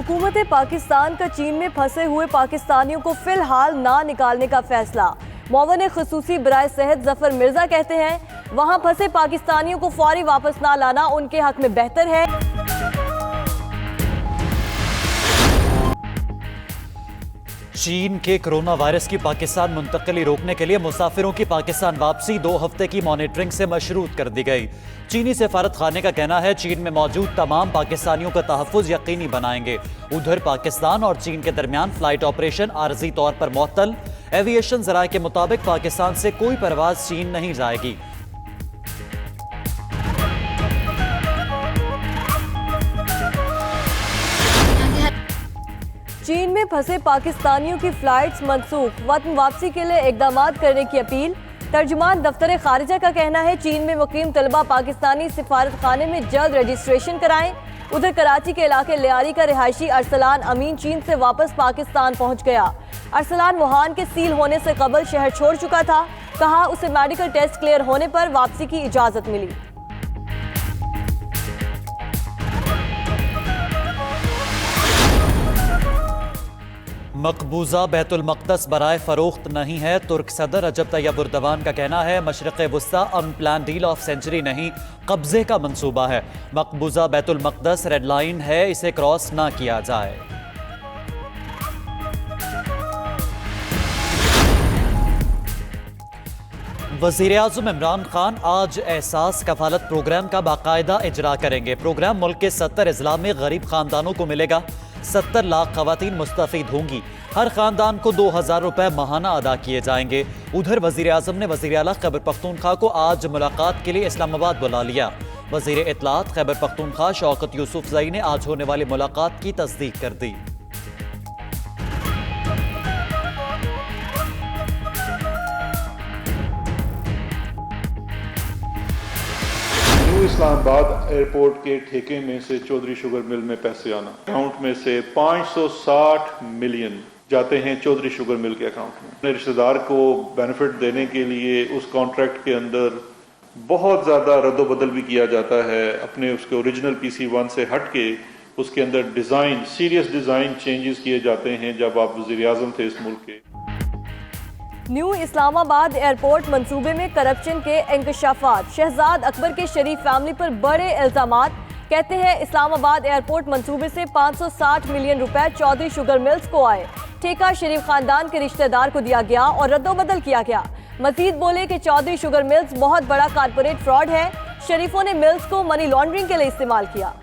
हुकूमत पाकिस्तान का चीन में फंसे हुए पाकिस्तानियों को फिलहाल ना निकालने का फैसला। मुअव्विन खुसूसी बराए सेहत जफर मिर्जा कहते हैं वहां फंसे पाकिस्तानियों को फौरी वापस ना लाना उनके हक में बेहतर है। चीन के कोरोना वायरस की पाकिस्तान मुंतकिली रोकने के लिए मुसाफिरों की पाकिस्तान वापसी 2 हफ्ते की मॉनिटरिंग से मशरूत कर दी गई। चीनी सफारत खाने का कहना है चीन में मौजूद तमाम पाकिस्तानियों का तहफ़्फ़ुज़ यकीनी बनाएंगे। उधर पाकिस्तान और चीन के दरमियान फ्लाइट ऑपरेशन आर्जी तौर पर मुअत्तल। एविएशन ज़राए के मुताबिक पाकिस्तान से कोई परवाज़ चीन नहीं जाएगी। चीन में फंसे पाकिस्तानियों की फ्लाइट्स मनसूख, वतन वापसी के लिए इक़दामात करने की अपील। तर्जुमान दफ्तर खारिजा का कहना है चीन में मुकीम तलबा पाकिस्तानी सिफारत खाने में जल्द रजिस्ट्रेशन कराएं। उधर कराची के इलाके लियारी का रिहायशी अरसलान अमीन चीन से वापस पाकिस्तान पहुंच गया। अरसलान वुहान के सील होने से कबल शहर छोड़ चुका था। कहा उसे मेडिकल टेस्ट क्लियर होने पर वापसी की इजाज़त मिली। मकबूजा बैतुल मक़दस बराए फ़रोख्त नहीं है। तुर्क सदर रजब तैयब एर्दोगान का कहना है मशरिक़ वुस्ता अनप्लान डील ऑफ सेंचुरी नहीं, कब्ज़े का मंसूबा है। मकबूजा बैतुल मक़दस रेड लाइन है, इसे क्रॉस ना किया जाए। वज़ीर आज़म इमरान खान आज एहसास कफ़ालत प्रोग्राम का बाकायदा इजरा करेंगे। प्रोग्राम मुल्क के 70 अज़ला में गरीब ख़ानदानों को मिलेगा। 70 लाख ख़वातीन मुस्तफ़ीद होंगी। हर ख़ानदान को 2000 रुपए माहाना अदा किए जाएंगे। उधर वज़ीर आज़म ने वज़ीर आला खैबर पख्तूनख्वा को आज मुलाकात के लिए इस्लामाबाद बुला लिया। वज़ीर इत्तलात खैबर पख्तूनख्वा शौकत यूसुफ़ज़ई ने आज होने वाली मुलाकात की तस्दीक कर दी। इस्लामाबाद एयरपोर्ट के ठेके में से चौधरी शुगर मिल में पैसे आना, अकाउंट में से 560 मिलियन जाते हैं चौधरी शुगर मिल के अकाउंट में। अपने रिश्तेदार को बेनिफिट देने के लिए उस कॉन्ट्रैक्ट के अंदर बहुत ज़्यादा रद्दोबदल भी किया जाता है। अपने उसके ओरिजिनल PC1 से हट के उसके अंदर डिज़ाइन, सीरियस डिज़ाइन चेंजेस किए जाते हैं जब आप वज़ीर आज़म थे इस मुल्क के। न्यू इस्लामाबाद एयरपोर्ट मंसूबे में करप्शन के इंकशाफात। शहजाद अकबर के शरीफ फैमिली पर बड़े इल्जामात। कहते हैं इस्लामाबाद एयरपोर्ट मंसूबे से 560 मिलियन रुपए चौधरी शुगर मिल्स को आए। ठेका शरीफ खानदान के रिश्तेदार को दिया गया और रद्दोबदल किया गया। मजीद बोले कि चौधरी शुगर मिल्स बहुत बड़ा कारपोरेट फ्रॉड है। शरीफों ने मिल्स को मनी लॉन्ड्रिंग के लिए इस्तेमाल किया।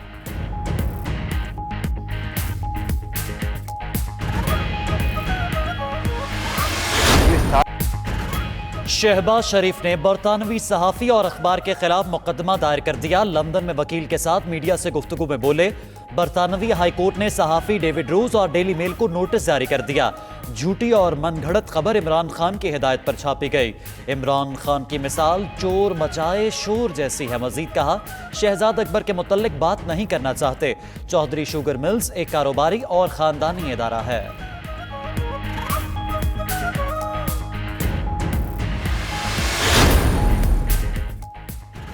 शहबाज शरीफ ने बरतानवी सहाफ़ी और अखबार के खिलाफ मुकदमा दायर कर दिया। लंदन में वकील के साथ मीडिया से गुफ्तगू में बोले बरतानवी हाई कोर्ट ने सहाफ़ी डेविड रोज और डेली मेल को नोटिस जारी कर दिया। झूठी और मनगढ़ंत खबर इमरान खान की हिदायत पर छापी गई। इमरान खान की मिसाल चोर मचाए शोर जैसी है। मजीद कहा शहजाद अकबर के मुतल्लिक बात नहीं करना चाहते। चौधरी शुगर मिल्स एक कारोबारी और ख़ानदानी इदारा है।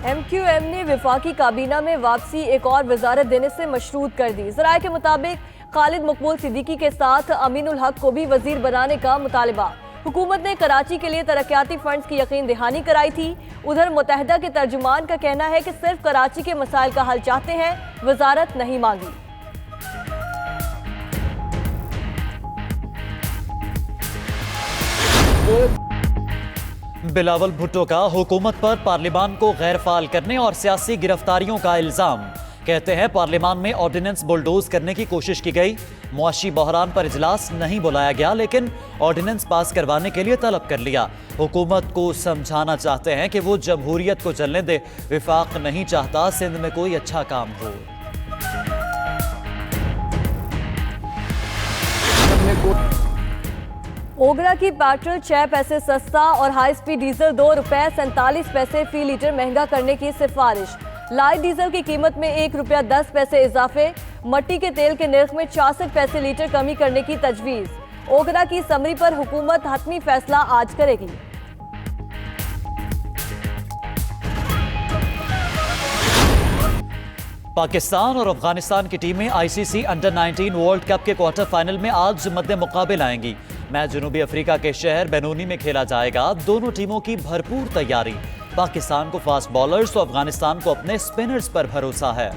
MQM ने वफाकी काबीना में वापसी एक और वजारत देने से मशरूत कर दी। ज़राए के मुताबिक खालिद मकबूल सिद्दीकी के साथ अमीनुल हक को भी वजीर बनाने का मुतालबा। हुकूमत ने कराची के लिए तरक्याती फंड्स की यकीन दहानी कराई थी। उधर मुत्तहिदा के तर्जुमान का कहना है कि सिर्फ कराची के मसाइल का हल चाहते हैं, वजारत नहीं मांगी। बिलावल भुट्टो का हुकूमत पर पार्लिमान को गैर फाल करने और सियासी गिरफ्तारियों का इल्जाम। कहते हैं पार्लिमान में ऑर्डिनेंस बुलडोज करने की कोशिश की गई। मुआशी बहरान पर इजलास नहीं बुलाया गया लेकिन ऑर्डिनेंस पास करवाने के लिए तलब कर लिया। हुकूमत को समझाना चाहते हैं कि वो जमहूरियत को चलने दे। विफाक नहीं चाहता सिंध में कोई अच्छा काम हो। ओगरा की पेट्रोल 6 पैसे सस्ता और हाई स्पीड डीजल 2 रुपए 47 पैसे फी लीटर महंगा करने की सिफारिश। लाइट डीजल की कीमत में 1 रुपया 10 पैसे इजाफे। मट्टी के तेल के नर्ख में 66 पैसे लीटर कमी करने की तजवीज़। ओगरा की समरी पर हुकूमत हतमी फैसला आज करेगी। پاکستان اور افغانستان کی ٹیمیں آئی سی سی انڈر 19 ورلڈ کپ کے کوارٹر فائنل میں آج مد مقابل آئیں گی۔ میچ جنوبی افریقہ کے شہر بینونی میں کھیلا جائے گا۔ دونوں ٹیموں کی بھرپور تیاری۔ پاکستان کو فاسٹ بالرز تو افغانستان کو اپنے سپنرز پر بھروسہ ہے۔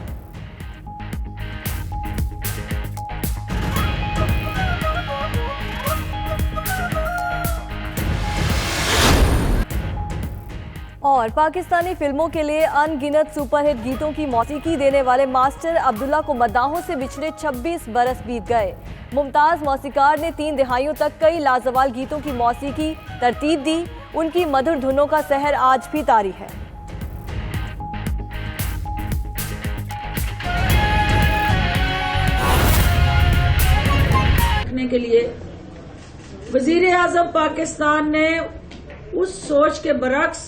اور پاکستانی فلموں کے لیے ان گنت سپر ہٹ گیتوں کی موسیقی دینے والے ماسٹر عبداللہ کو مداحوں سے بچھڑے 26 برس بیت گئے۔ ممتاز موسیقار نے 3 دہائیوں تک کئی لازوال گیتوں کی موسیقی ترتیب دی۔ ان کی مدھر دھنوں کا سحر آج بھی طاری ہے۔ کے لیے وزیر اعظم پاکستان نے اس سوچ کے برعکس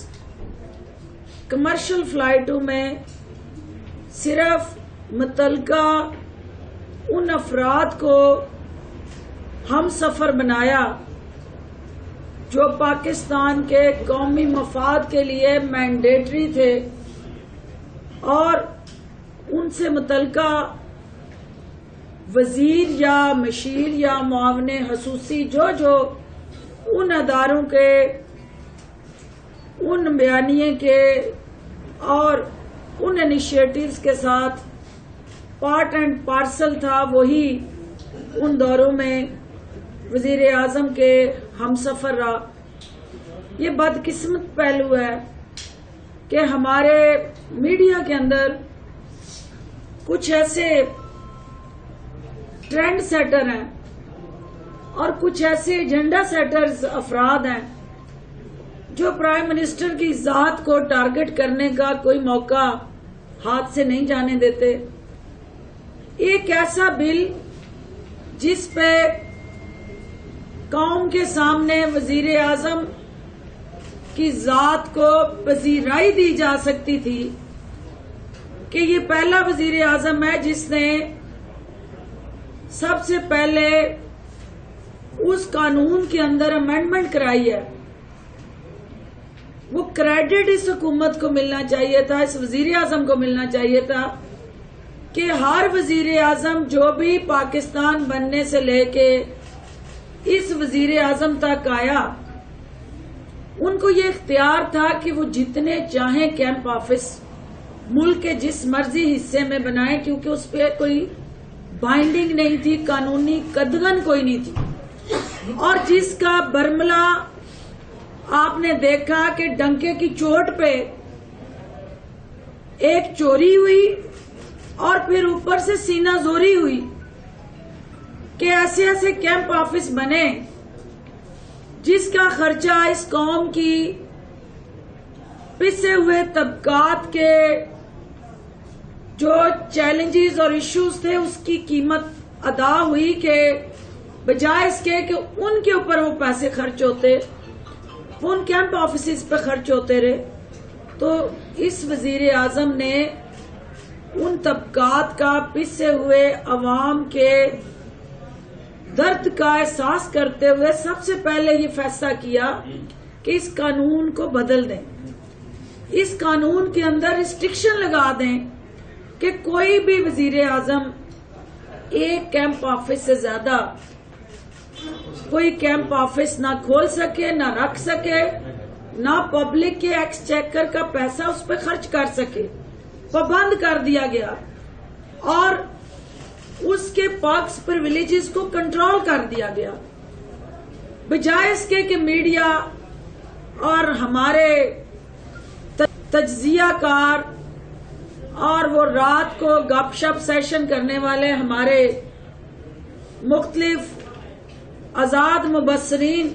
کمرشل فلائٹوں میں صرف متعلقہ ان افراد کو ہم سفر بنایا جو پاکستان کے قومی مفاد کے لیے مینڈیٹری تھے، اور ان سے متعلقہ وزیر یا مشیر یا معاون خصوصی جو ان اداروں کے ان بیانیے کے اور ان انیشیٹیوز کے ساتھ پارٹ اینڈ پارسل تھا، وہی ان دوروں میں وزیر اعظم کے ہم سفر رہا۔ یہ بدقسمت پہلو ہے کہ ہمارے میڈیا کے اندر کچھ ایسے ٹرینڈ سیٹر ہیں اور کچھ ایسے ایجنڈا سیٹرز افراد ہیں جو پرائم منسٹر کی ذات کو ٹارگٹ کرنے کا کوئی موقع ہاتھ سے نہیں جانے دیتے۔ ایک ایسا بل جس پہ قوم کے سامنے وزیر اعظم کی ذات کو پذیرائی دی جا سکتی تھی کہ یہ پہلا وزیر اعظم ہے جس نے سب سے پہلے اس قانون کے اندر امینڈمنٹ کرائی ہے، وہ کریڈٹ اس حکومت کو ملنا چاہیے تھا، اس وزیر اعظم کو ملنا چاہیے تھا کہ ہر وزیر اعظم جو بھی پاکستان بننے سے لے کے اس وزیر اعظم تک آیا، ان کو یہ اختیار تھا کہ وہ جتنے چاہیں کیمپ آفس ملک کے جس مرضی حصے میں بنائیں، کیونکہ اس پہ کوئی بائنڈنگ نہیں تھی، قانونی قدغن کوئی نہیں تھی۔ اور جس کا برملا آپ نے دیکھا کہ ڈنکے کی چوٹ پہ ایک چوری ہوئی اور پھر اوپر سے سینہ زوری ہوئی کہ ایسے ایسے کیمپ آفس بنے جس کا خرچہ اس قوم کی پسے ہوئے طبقات کے جو چیلنجز اور ایشوز تھے اس کی قیمت ادا ہوئی، کہ بجائے اس کے کہ ان کے اوپر وہ پیسے خرچ ہوتے، وہ ان کیمپ آفیسز پہ خرچ ہوتے رہے۔ تو اس وزیر اعظم نے ان طبقات کا پسے ہوئے عوام کے درد کا احساس کرتے ہوئے سب سے پہلے یہ فیصلہ کیا کہ اس قانون کو بدل دیں، اس قانون کے اندر ریسٹرکشن لگا دیں کہ کوئی بھی وزیر اعظم ایک کیمپ آفس سے زیادہ کوئی کیمپ آفس نہ کھول سکے، نہ رکھ سکے، نہ پبلک کے ایکسچیکر کا پیسہ اس پہ خرچ کر سکے۔ پابند کر دیا گیا اور اس کے پرکس پرویلیجز کو کنٹرول کر دیا گیا، بجائے اس کے کہ میڈیا اور ہمارے تجزیہ کار اور وہ رات کو گپ شپ سیشن کرنے والے ہمارے مختلف آزاد مبصرین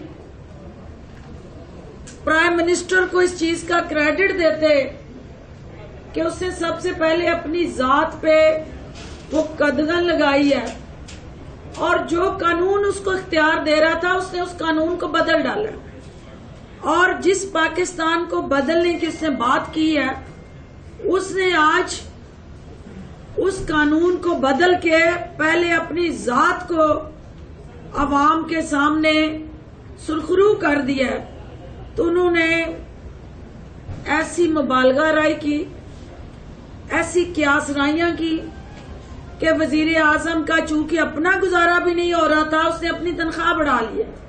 پرائم منسٹر کو اس چیز کا کریڈٹ دیتے کہ اس نے سب سے پہلے اپنی ذات پہ وہ قدغن لگائی ہے، اور جو قانون اس کو اختیار دے رہا تھا اس نے اس قانون کو بدل ڈالا، اور جس پاکستان کو بدلنے کی اس نے بات کی ہے اس نے آج اس قانون کو بدل کے پہلے اپنی ذات کو عوام کے سامنے سرخرو کر دیا ہے۔ تو انہوں نے ایسی مبالغہ رائے کی ایسی قیاسرائیاں کی کہ وزیر اعظم کا چونکہ اپنا گزارا بھی نہیں ہو رہا تھا، اس نے اپنی تنخواہ بڑھا لی ہے۔